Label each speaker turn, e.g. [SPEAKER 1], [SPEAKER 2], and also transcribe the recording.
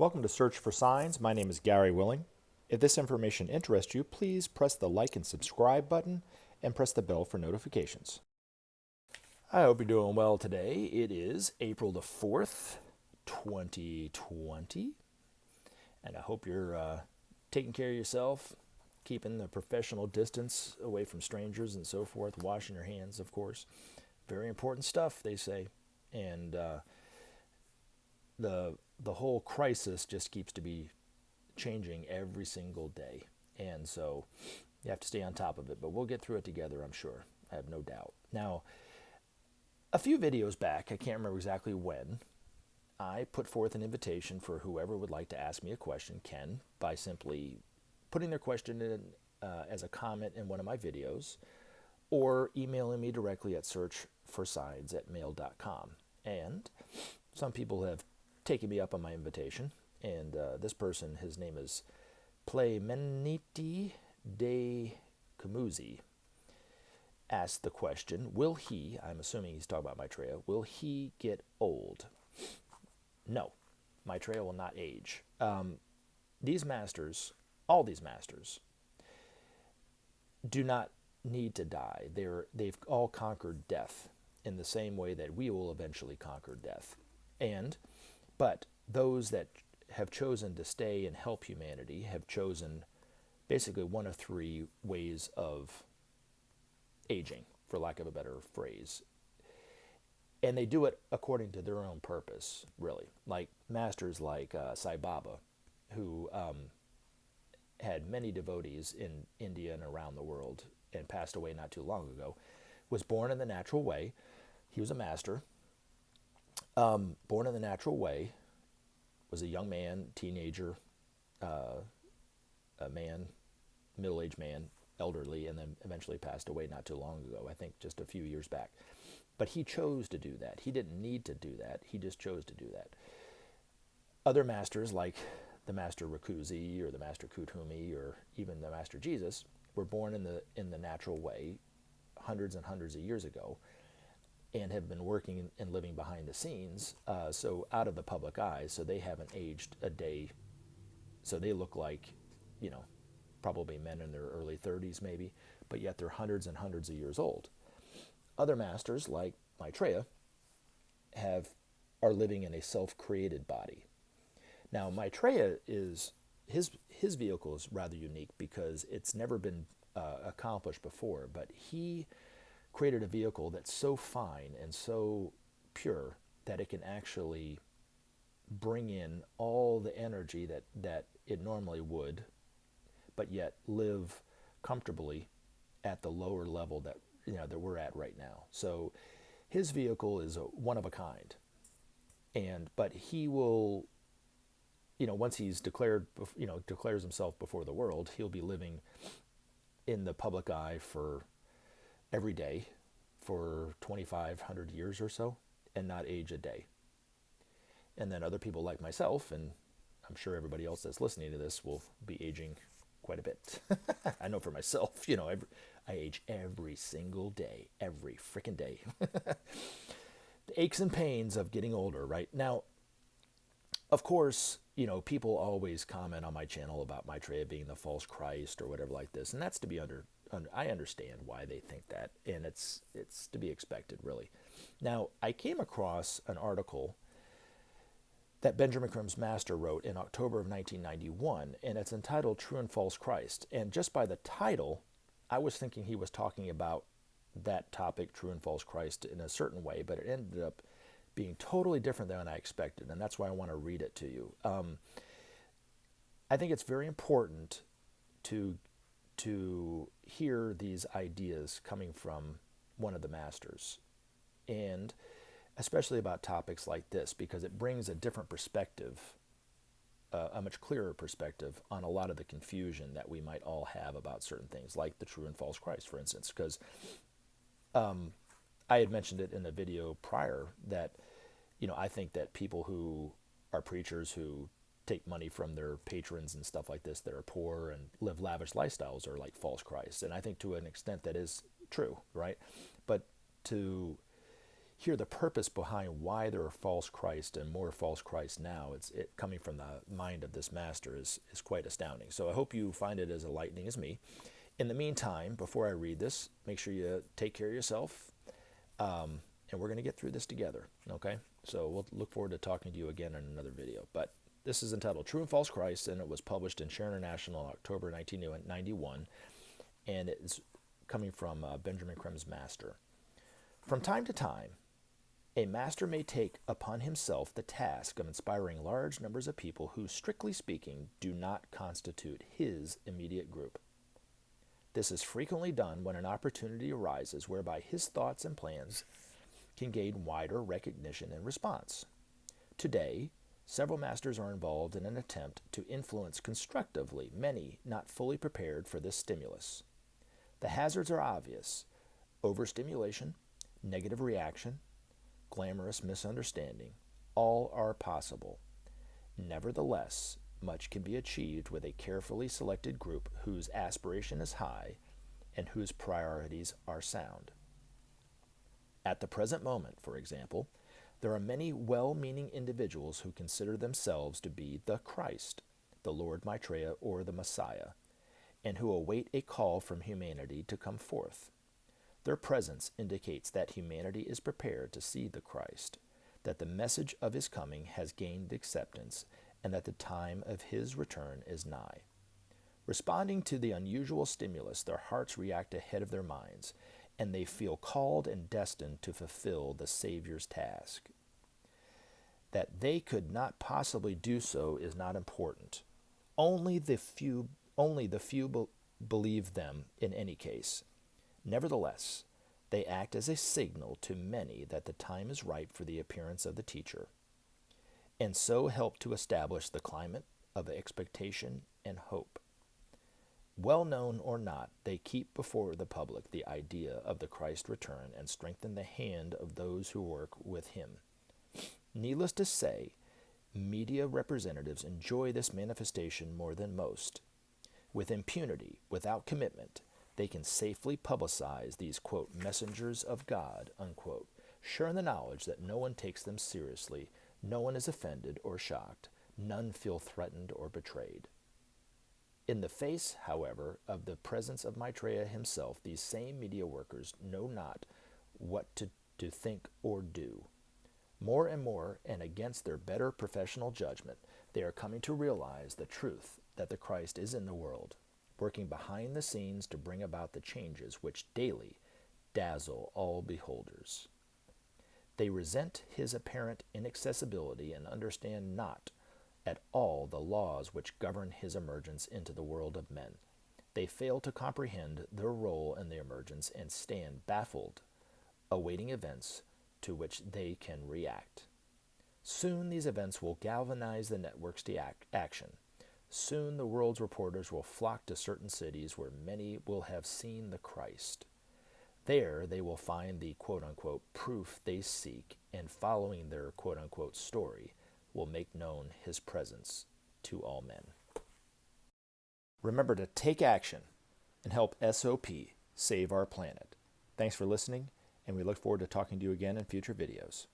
[SPEAKER 1] Welcome to Search for Signs. My name is Gary Willing. If this information interests you, please press the like and subscribe button and press the bell for notifications. I hope you're doing well today. It is April the 4th, 2020. And I hope you're taking care of yourself, keeping the professional distance away from strangers and so forth, washing your hands, of course. Very important stuff, they say. And the whole crisis just keeps to be changing every single day. And so you have to stay on top of it. But we'll get through it together, I'm sure. I have no doubt. Now, a few videos back, I can't remember exactly when, I put forth an invitation for whoever would like to ask me a question can by simply putting their question in as a comment in one of my videos or emailing me directly at searchforsigns@mail.com. And some people have taken me up on my invitation, and this person, his name is Playmeniti de Kamuzi, asked the question, will he, I'm assuming he's talking about Maitreya, will he get old? No, Maitreya will not age. These masters, all these masters, do not need to die. They've all conquered death in the same way that we will eventually conquer death. But those that have chosen to stay and help humanity have chosen basically one of three ways of aging, for lack of a better phrase. And they do it according to their own purpose, really. Like masters like Sai Baba, who had many devotees in India and around the world and passed away not too long ago, was born in the natural way. He was a master. Born in the natural way, was a young man, teenager, a man, middle-aged man, elderly, and then eventually passed away not too long ago, I think just a few years back. But he chose to do that. He didn't need to do that. He just chose to do that. Other masters, like the Master Rakuzi or the Master Kuthumi or even the Master Jesus, were born in the natural way hundreds and hundreds of years ago, and have been working and living behind the scenes, so out of the public eye, so they haven't aged a day. So they look like, probably men in their early 30s maybe, but yet they're hundreds and hundreds of years old. Other masters, like Maitreya, are living in a self-created body. Now, Maitreya his vehicle is rather unique because it's never been accomplished before, but he created a vehicle that's so fine and so pure that it can actually bring in all the energy that it normally would, but yet live comfortably at the lower level that we're at right now. So his vehicle is one of a kind, but he will, once he's declares himself before the world, he'll be living in the public eye for every day for 2,500 years or so and not age a day. And then other people like myself, and I'm sure everybody else that's listening to this, will be aging quite a bit. I know for myself, I age every single day, every freaking day. The aches and pains of getting older, right? Now, of course, people always comment on my channel about Maitreya being the false Christ or whatever like this, and that's to be I understand why they think that, and it's to be expected, really. Now, I came across an article that benjamincreme's master wrote in October of 1991, and it's entitled True and False Christ. And just by the title, I was thinking he was talking about that topic, True and False Christ, in a certain way, but it ended up being totally different than I expected, and that's why I want to read it to you. I think it's very important to hear these ideas coming from one of the masters, and especially about topics like this, because it brings a different perspective, a much clearer perspective on a lot of the confusion that we might all have about certain things, like the true and false Christ, for instance. Because I had mentioned it in a video prior that, I think that people who are preachers who take money from their patrons and stuff like this that are poor and live lavish lifestyles are like false Christ. And I think to an extent that is true, right? But to hear the purpose behind why there are false Christ and more false Christ now, it coming from the mind of this master is quite astounding. So I hope you find it as enlightening as me. In the meantime, before I read this, make sure you take care of yourself, and we're going to get through this together, okay? So we'll look forward to talking to you again in another video. But this is entitled True and False Christ, and it was published in Share International in October 1991, and it's coming from Benjamin Creme's master. From time to time, a master may take upon himself the task of inspiring large numbers of people who, strictly speaking, do not constitute his immediate group. This is frequently done when an opportunity arises whereby his thoughts and plans can gain wider recognition and response. Today, several masters are involved in an attempt to influence constructively many not fully prepared for this stimulus. The hazards are obvious: overstimulation, negative reaction, glamorous misunderstanding, all are possible. Nevertheless, much can be achieved with a carefully selected group whose aspiration is high and whose priorities are sound. At the present moment, for example, there are many well-meaning individuals who consider themselves to be the Christ, the Lord Maitreya, or the Messiah, and who await a call from humanity to come forth. Their presence indicates that humanity is prepared to see the Christ, that the message of his coming has gained acceptance, and that the time of his return is nigh. Responding to the unusual stimulus, their hearts react ahead of their minds, and they feel called and destined to fulfill the Savior's task. That they could not possibly do so is not important. Only the few believe them in any case. Nevertheless, they act as a signal to many that the time is ripe for the appearance of the teacher, and so help to establish the climate of expectation and hope. Well known or not, they keep before the public the idea of the Christ return and strengthen the hand of those who work with him. Needless to say, media representatives enjoy this manifestation more than most. With impunity, without commitment, they can safely publicize these, quote, messengers of God, unquote, sure in the knowledge that no one takes them seriously, no one is offended or shocked, none feel threatened or betrayed. In the face, however, of the presence of Maitreya himself, these same media workers know not what to think or do. More and more, and against their better professional judgment, they are coming to realize the truth that the Christ is in the world, working behind the scenes to bring about the changes which daily dazzle all beholders. They resent his apparent inaccessibility and understand not at all the laws which govern his emergence into the world of men. They fail to comprehend their role in the emergence and stand baffled, awaiting events to which they can react. Soon these events will galvanize the networks to action. Soon the world's reporters will flock to certain cities where many will have seen the Christ. There they will find the quote-unquote proof they seek, and following their quote-unquote story, will make known his presence to all men. Remember to take action and help SOP save our planet. Thanks for listening, and we look forward to talking to you again in future videos.